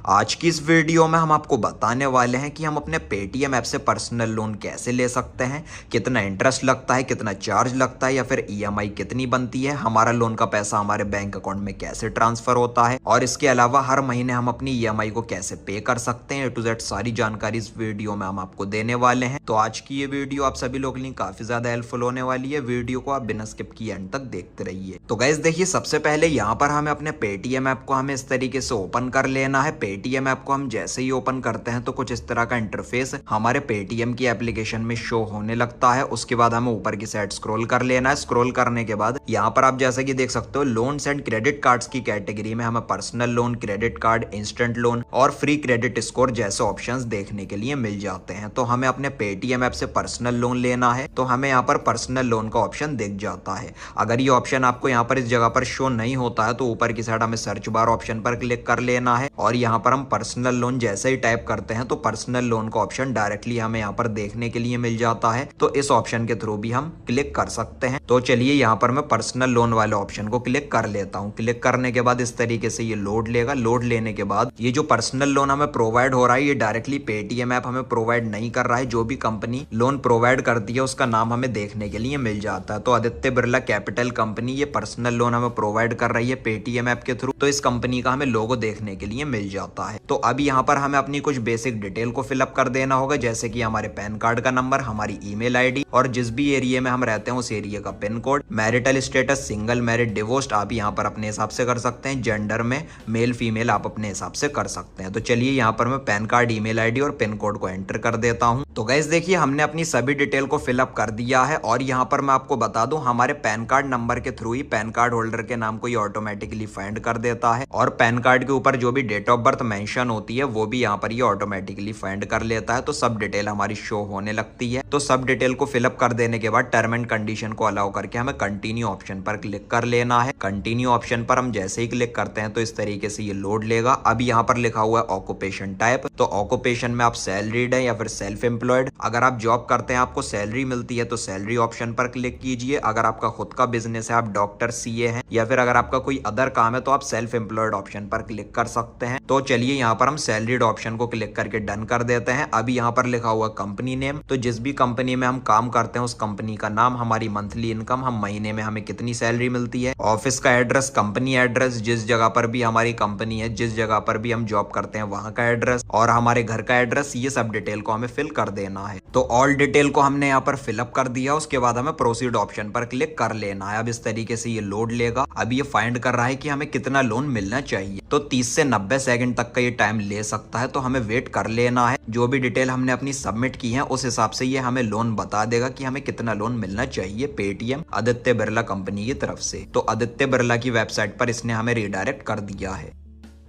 आज की इस वीडियो में हम आपको बताने वाले हैं कि हम अपने पेटीएम ऐप से पर्सनल लोन कैसे ले सकते हैं, कितना इंटरेस्ट लगता है, कितना चार्ज लगता है या फिर ईएमआई कितनी बनती है, हमारा लोन का पैसा हमारे बैंक अकाउंट में कैसे ट्रांसफर होता है और इसके अलावा हर महीने हम अपनी ईएमआई को कैसे पे कर सकते हैं। A to Z सारी जानकारी इस वीडियो में हम आपको देने वाले हैं। तो आज की ये वीडियो आप सभी लोगों के लिए काफी ज्यादा हेल्पफुल होने वाली है। वीडियो को आप बिना स्किप किए एंड तक देखते रहिए। तो गाइस देखिए, सबसे पहले यहाँ पर हमें अपने पेटीएम ऐप को हमें इस तरीके से ओपन कर लेना है। पेटीएम ऐप को हम जैसे ही ओपन करते हैं तो कुछ इस तरह का इंटरफेस हमारे पेटीएम की एप्लीकेशन में शो होने लगता है। उसके बाद हमें ऊपर की साइड स्क्रॉल कर लेना है। स्क्रॉल करने के बाद यहाँ पर आप जैसे कि देख सकते हो, लोन्स एंड क्रेडिट कार्ड्स की कैटेगरी में हमें personal loan, credit card, instant loan और फ्री क्रेडिट स्कोर जैसे ऑप्शंस देखने के लिए मिल जाते हैं। तो हमें अपने पेटीएम ऐप से पर्सनल लोन लेना है तो हमें यहाँ पर पर्सनल लोन का ऑप्शन दिख जाता है। अगर ये ऑप्शन आपको यहाँ पर इस जगह पर शो नहीं होता है तो ऊपर की साइड हमें सर्च बार ऑप्शन पर क्लिक कर लेना है और यहाँ पर हम पर्सनल लोन जैसे ही टाइप करते हैं तो पर्सनल लोन का ऑप्शन डायरेक्टली हमें यहाँ पर देखने के लिए मिल जाता है। तो इस ऑप्शन के थ्रू भी हम क्लिक कर सकते हैं। तो चलिए यहाँ पर मैं पर्सनल लोन वाले ऑप्शन को क्लिक कर लेता हूँ। क्लिक करने के बाद इस तरीके से ये लोड लेगा। लोड लेने के बाद ये जो पर्सनल लोन हमें प्रोवाइड हो रहा है ये डायरेक्टली पेटीएम ऐप हमें प्रोवाइड नहीं कर रहा है। जो भी कंपनी लोन प्रोवाइड करती है उसका नाम हमें देखने के लिए मिल जाता है। तो आदित्य बिरला कैपिटल कंपनी ये पर्सनल लोन हमें प्रोवाइड कर रही है पेटीएम ऐप के थ्रू। तो इस कंपनी का हमें लोगो देखने के लिए मिल जाता है। तो अब यहाँ पर हमें अपनी कुछ बेसिक डिटेल को फिलअप कर देना होगा, जैसे कि हमारे पैन कार्ड का नंबर, हमारी ईमेल आईडी और जिस भी एरिया में हम रहते हैं उस एरिया का pin code, marital status, single, married, divorced आप यहाँ पर अपने हिसाब से कर सकते हैं। जेंडर में मेल फीमेल आप अपने हिसाब से कर सकते हैं। तो चलिए यहाँ पर मैं पैन कार्ड, ईमेल आईडी और पिन कोड को एंटर कर देता हूँ। तो गाइस देखिए, हमने अपनी सभी डिटेल को फिलअप कर दिया है और यहाँ पर मैं आपको बता दूं, हमारे पैन कार्ड नंबर के थ्रू ही पैन कार्ड होल्डर के नाम को ये ऑटोमेटिकली फाइंड कर देता है और पैन कार्ड के ऊपर जो भी डेट ऑफ बर्थ मेंशन होती है वो भी यहाँ पर ये ऑटोमेटिकली फाइंड कर लेता है। तो सब डिटेल हमारी शो होने लगती है। तो सब डिटेल को फिलअप कर देने के बाद टर्म एंड कंडीशन को अलाउ करके हमें कंटिन्यू ऑप्शन पर क्लिक कर लेना है। कंटिन्यू ऑप्शन पर हम जैसे ही क्लिक करते हैं तो इस तरीके से ये लोड लेगा। अब यहाँ पर लिखा हुआ है ऑक्यूपेशन टाइप। तो ऑक्यूपेशन में आप सैलरीड है या फिर सेल्फ एम्प्लॉयड। अगर आप जॉब करते हैं, आपको सैलरी मिलती है तो सैलरी ऑप्शन पर क्लिक कीजिए। अगर आपका खुद का बिजनेस है, आप डॉक्टर, सीए हैं या फिर अगर आपका कोई अदर काम है तो आप सेल्फ एम्प्लॉयड ऑप्शन पर क्लिक कर सकते हैं। तो चलिए यहाँ पर हम सैलरीड ऑप्शन को क्लिक करके डन कर देते हैं। अभी यहाँ पर लिखा हुआ कंपनी नेम, तो जिस भी कंपनी में हम काम करते हैं उस कंपनी का नाम, हमारी मंथली इनकम, हम महीने में हमें कितनी सैलरी मिलती है, ऑफिस का एड्रेस, कंपनी एड्रेस, जिस जगह पर भी हमारी कंपनी है, जिस जगह पर भी हम जॉब करते हैं वहां का एड्रेस और हमारे घर का एड्रेस, ये सब डिटेल को हमें फिल कर देना है। तो ऑल डिटेल को हमने यहाँ पर फिलअप कर दिया। उसके बाद हमें प्रोसीड ऑप्शन पर क्लिक कर लेना है। अब इस तरीके से ये लोड लेगा। अब ये फाइंड कर रहा है कि हमें कितना लोन मिलना चाहिए। तो 30 से 90 सेकंड तक का ये टाइम ले सकता है। तो हमें वेट कर लेना है। जो भी डिटेल हमने अपनी सबमिट की है उस हिसाब से ये हमें लोन बता देगा कि हमें कितना लोन मिलना चाहिए पेटीएम आदित्य बिरला कंपनी की तरफ से। तो आदित्य बिरला की वेबसाइट पर इसने हमें रिडायरेक्ट कर दिया है।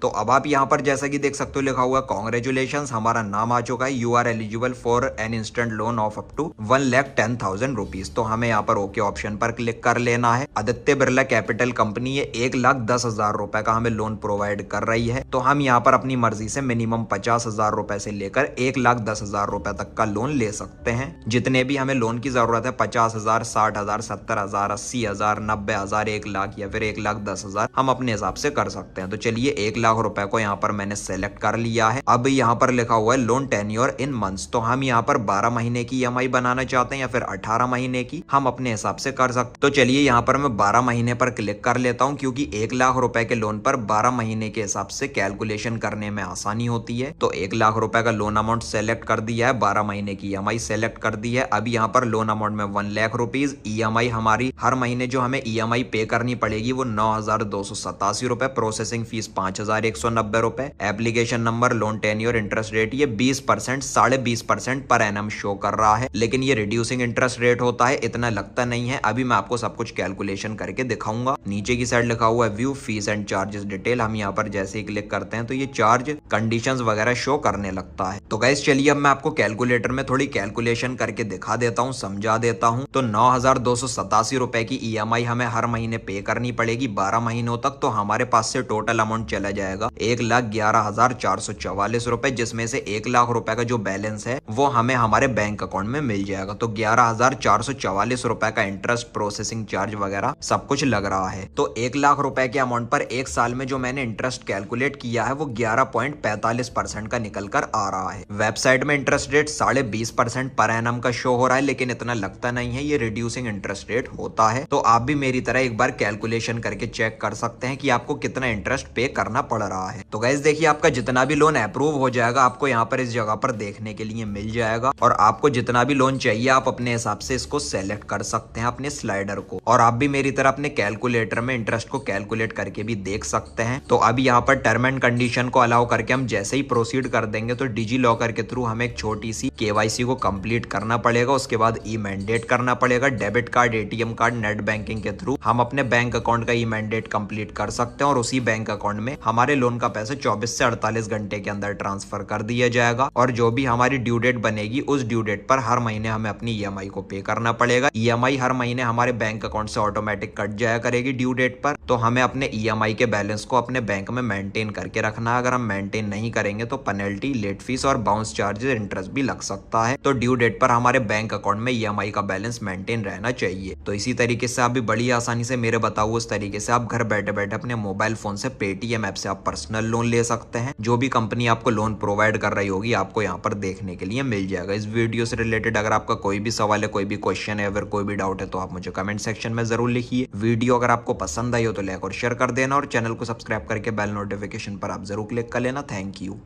तो अब आप यहाँ पर जैसा कि देख सकते हो लिखा हुआ कांग्रेचुलेशंस, हमारा नाम आ चुका है। You are eligible for an instant loan of up to 1,10,000 rupees. तो हमें यहाँ पर ओके ऑप्शन पर क्लिक कर लेना है। आदित्य बिरला कैपिटल कंपनी ये 1,10,000 रुपए का हमें लोन प्रोवाइड कर रही है। तो हम यहाँ पर अपनी मर्जी से मिनिमम 50,000 रुपए से लेकर 1,10,000 रुपए तक का लोन ले सकते हैं। जितने भी हमें लोन की जरूरत है, 50,000, 60,000, 70,000, 80,000, 90,000, 1,00,000 या फिर 1,10,000 हम अपने हिसाब से कर सकते हैं। तो चलिए 1,00,000 रुपए को यहाँ पर मैंने सेलेक्ट कर लिया है। अब यहाँ पर लिखा हुआ है लोन टेन्योर इन मंथ्स। तो हम यहाँ पर 12 महीने की ईएमआई बनाना चाहते हैं या फिर 18 महीने की, हम अपने हिसाब से कर सकते। तो चलिए यहाँ पर मैं 12 महीने पर क्लिक कर लेता हूँ, क्योंकि 1,00,000 रुपए के लोन पर 12 महीने के हिसाब से कैलकुलेशन करने में आसानी होती है। तो 1,00,000 रुपए का लोन अमाउंट सेलेक्ट कर दिया है, 12 महीने की ईएमआई सेलेक्ट कर दी है। अब यहाँ पर लोन अमाउंट में 1,00,000 रुपीज, ईएमआई हमारी हर महीने जो हमें ईएमआई पे करनी पड़ेगी वो 9,287 रुपए, प्रोसेसिंग फीस 5,190 रुपए, application number, loan tenure, interest rate ये 20%, 20.5% पर एनम शो कर रहा है, लेकिन ये रिड्यूसिंग इंटरेस्ट रेट होता है, इतना लगता नहीं है। अभी मैं आपको सब कुछ कैलकुलेशन करके दिखाऊंगा। नीचे की साइड लिखा हुआ है view fees and charges detail. हम यहाँ पर जैसे ही क्लिक करते हैं तो ये चार्ज, कंडीशंस वगैरह शो करने लगता है। तो गाइस चलिए अब मैं आपको कैलकुलेटर में थोड़ी कैलकुलेशन करके दिखा देता हूँ, समझा देता हूँ। तो 9,287 रुपए की ईएमआई हमें हर महीने पे करनी पड़ेगी 12 महीनों तक। तो हमारे पास से टोटल अमाउंट चला जाएगा जाएगा 1,11,444 रुपए, जिसमें से 1 लाख रुपए का जो बैलेंस है वो हमें हमारे बैंक अकाउंट में मिल जाएगा। तो 11,444 रुपए का इंटरेस्ट, प्रोसेसिंग चार्ज वगैरह सब कुछ लग रहा है। तो 1 लाख रुपए के अमाउंट पर एक साल में जो मैंने इंटरेस्ट कैलकुलेट किया है वो 11.45% का निकल कर आ रहा है। वेबसाइट में इंटरेस्ट रेट 20.5% पर एनम का शो हो रहा है, लेकिन इतना लगता नहीं है, ये रिड्यूसिंग इंटरेस्ट रेट होता है। तो आप भी मेरी तरह एक बार कैलकुलेशन करके चेक कर सकते हैं कि आपको कितना इंटरेस्ट पे करना पड़ रहा है। तो गाइस देखिए, आपका जितना भी लोन अप्रूव हो जाएगा आपको यहाँ पर इस जगह पर देखने के लिए मिल जाएगा, और आपको जितना भी लोन चाहिए आप अपने हिसाब से इसको सेलेक्ट कर सकते हैं अपने स्लाइडर को। और आप भी मेरी तरह अपने कैलकुलेटर में इंटरेस्ट को कैलकुलेट करके भी देख सकते हैं। तो अब यहाँ पर टर्म एंड कंडीशन को अलाउ करके हम जैसे ही प्रोसीड कर देंगे तो डिजी लॉकर के थ्रू हमें एक छोटी सी केवाईसी को कंप्लीट करना पड़ेगा। उसके बाद ई मैंडेट करना पड़ेगा। Debit card, ATM card, net banking के थ्रू हम अपने बैंक अकाउंट का ई मैंडेट कंप्लीट कर सकते हैं, और उसी बैंक अकाउंट में हमारे लोन का पैसा 24 से 48 घंटे के अंदर ट्रांसफर कर दिया जाएगा। और जो भी हमारी ड्यू डेट बनेगी उस ड्यू डेट पर हर महीने हमें अपनी ईएमआई को पे करना पड़ेगा। ईएमआई हर महीने हमारे बैंक अकाउंट से ऑटोमेटिक कट जाया करेगी ड्यू डेट पर। तो हमें अपने ईएमआई के बैलेंस को अपने बैंक में मेंटेन करके रखना है। अगर हम मेंटेन नहीं करेंगे तो पेनल्टी, लेट फीस और बाउंस चार्जेस, इंटरेस्ट भी लग सकता है। तो ड्यू डेट पर हमारे बैंक अकाउंट में ईएमआई का बैलेंस मेंटेन रहना चाहिए। तो इसी तरीके से आप भी बड़ी आसानी से मेरे बताओ उस तरीके से आप घर बैठे बैठे अपने मोबाइल फोन से पेटीएम ऐप से आप पर्सनल लोन ले सकते हैं। जो भी कंपनी आपको लोन प्रोवाइड कर रही होगी आपको यहाँ पर देखने के लिए मिल जाएगा। इस वीडियो से रिलेटेड अगर आपका कोई भी सवाल है, कोई भी क्वेश्चन है, अगर कोई भी डाउट है तो आप मुझे कमेंट सेक्शन में जरूर लिखिए। वीडियो अगर आपको पसंद आई हो तो लाइक और शेयर कर देना, और चैनल को सब्सक्राइब करके बेल नोटिफिकेशन पर आप जरूर क्लिक कर लेना। Thank you.